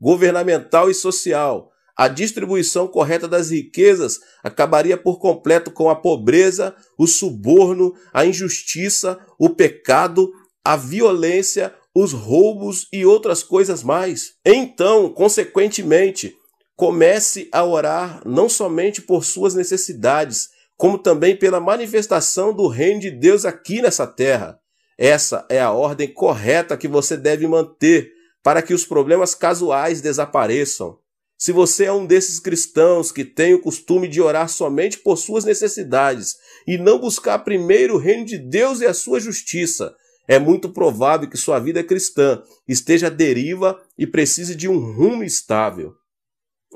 governamental e social, a distribuição correta das riquezas acabaria por completo com a pobreza, o suborno, a injustiça, o pecado, a violência, os roubos e outras coisas mais. Então, consequentemente, comece a orar não somente por suas necessidades, como também pela manifestação do reino de Deus aqui nessa terra. Essa é a ordem correta que você deve manter para que os problemas casuais desapareçam. Se você é um desses cristãos que tem o costume de orar somente por suas necessidades e não buscar primeiro o reino de Deus e a sua justiça, é muito provável que sua vida cristã esteja à deriva e precise de um rumo estável.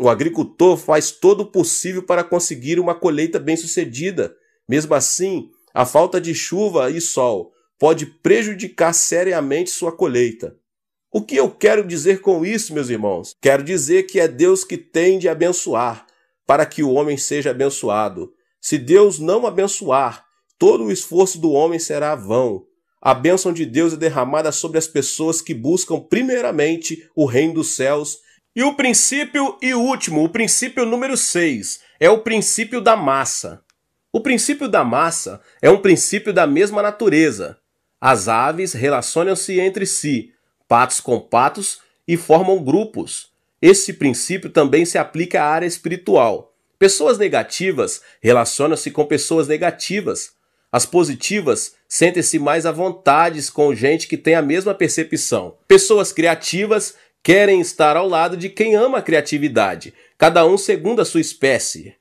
O agricultor faz todo o possível para conseguir uma colheita bem-sucedida. Mesmo assim, a falta de chuva e sol pode prejudicar seriamente sua colheita. O que eu quero dizer com isso, meus irmãos? Quero dizer que é Deus que tem de abençoar, para que o homem seja abençoado. Se Deus não abençoar, todo o esforço do homem será vão. A bênção de Deus é derramada sobre as pessoas que buscam primeiramente o reino dos céus. E o princípio e último, o princípio número 6, é o princípio da massa. O princípio da massa é um princípio da mesma natureza. As aves relacionam-se entre si, patos com patos, e formam grupos. Esse princípio também se aplica à área espiritual. Pessoas negativas relacionam-se com pessoas negativas. As positivas sentem-se mais à vontade com gente que tem a mesma percepção. Pessoas criativas querem estar ao lado de quem ama a criatividade, cada um segundo a sua espécie.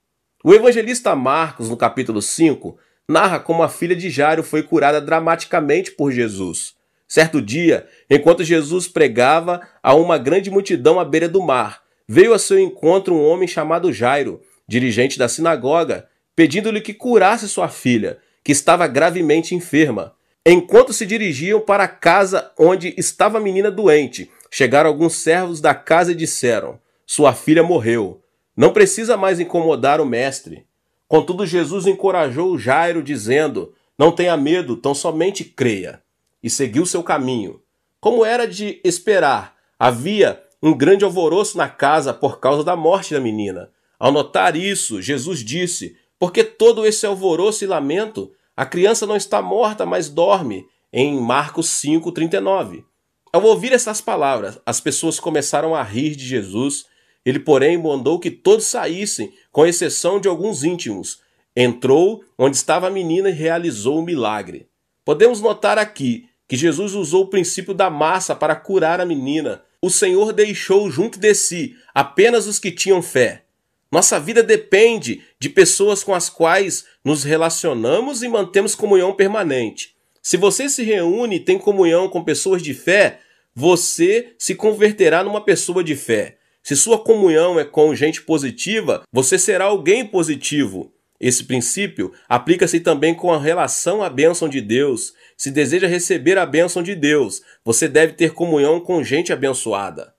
O evangelista Marcos, no capítulo 5, narra como a filha de Jairo foi curada dramaticamente por Jesus. Certo dia, enquanto Jesus pregava a uma grande multidão à beira do mar, veio a seu encontro um homem chamado Jairo, dirigente da sinagoga, pedindo-lhe que curasse sua filha, que estava gravemente enferma. Enquanto se dirigiam para a casa onde estava a menina doente, chegaram alguns servos da casa e disseram: "Sua filha morreu. Não precisa mais incomodar o mestre." Contudo, Jesus encorajou Jairo, dizendo: "Não tenha medo, tão somente creia." E seguiu seu caminho. Como era de esperar, havia um grande alvoroço na casa por causa da morte da menina. Ao notar isso, Jesus disse: "Por que todo esse alvoroço e lamento? A criança não está morta, mas dorme." Em Marcos 5:39. Ao ouvir essas palavras, as pessoas começaram a rir de Jesus. Ele, porém, mandou que todos saíssem, com exceção de alguns íntimos. Entrou onde estava a menina e realizou o milagre. Podemos notar aqui que Jesus usou o princípio da massa para curar a menina. O Senhor deixou junto de si apenas os que tinham fé. Nossa vida depende de pessoas com as quais nos relacionamos e mantemos comunhão permanente. Se você se reúne e tem comunhão com pessoas de fé, você se converterá numa pessoa de fé. Se sua comunhão é com gente positiva, você será alguém positivo. Esse princípio aplica-se também com a relação à bênção de Deus. Se deseja receber a bênção de Deus, você deve ter comunhão com gente abençoada.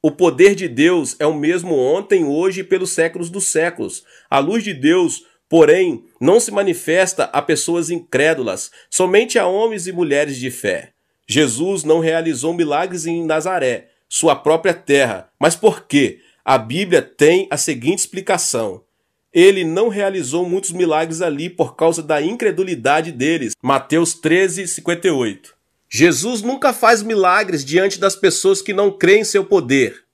O poder de Deus é o mesmo ontem, hoje e pelos séculos dos séculos. A luz de Deus, porém, não se manifesta a pessoas incrédulas, somente a homens e mulheres de fé. Jesus não realizou milagres em Nazaré, sua própria terra. Mas por quê? A Bíblia tem a seguinte explicação: ele não realizou muitos milagres ali por causa da incredulidade deles. Mateus 13:58. Jesus nunca faz milagres diante das pessoas que não creem em seu poder.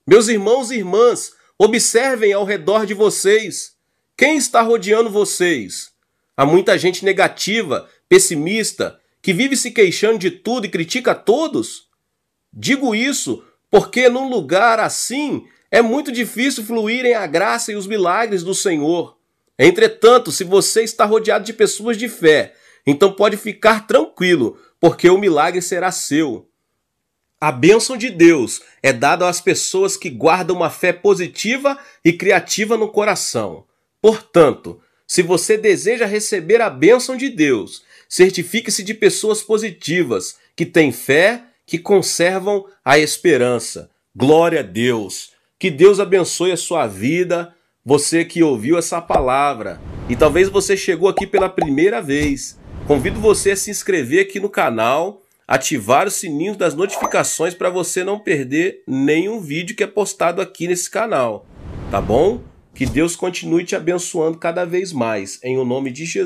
Meus irmãos e irmãs, observem ao redor de vocês. Quem está rodeando vocês? Há muita gente negativa, pessimista, que vive se queixando de tudo e critica a todos? Digo isso porque num lugar assim é muito difícil fluírem a graça e os milagres do Senhor. Entretanto, se você está rodeado de pessoas de fé, então pode ficar tranquilo, porque o milagre será seu. A bênção de Deus é dada às pessoas que guardam uma fé positiva e criativa no coração. Portanto, se você deseja receber a bênção de Deus, certifique-se de pessoas positivas, que têm fé, que conservam a esperança. Glória a Deus! Que Deus abençoe a sua vida, você que ouviu essa palavra. E talvez você chegou aqui pela primeira vez. Convido você a se inscrever aqui no canal, ativar o sininho das notificações para você não perder nenhum vídeo que é postado aqui nesse canal, tá bom? Que Deus continue te abençoando cada vez mais, em o nome de Jesus.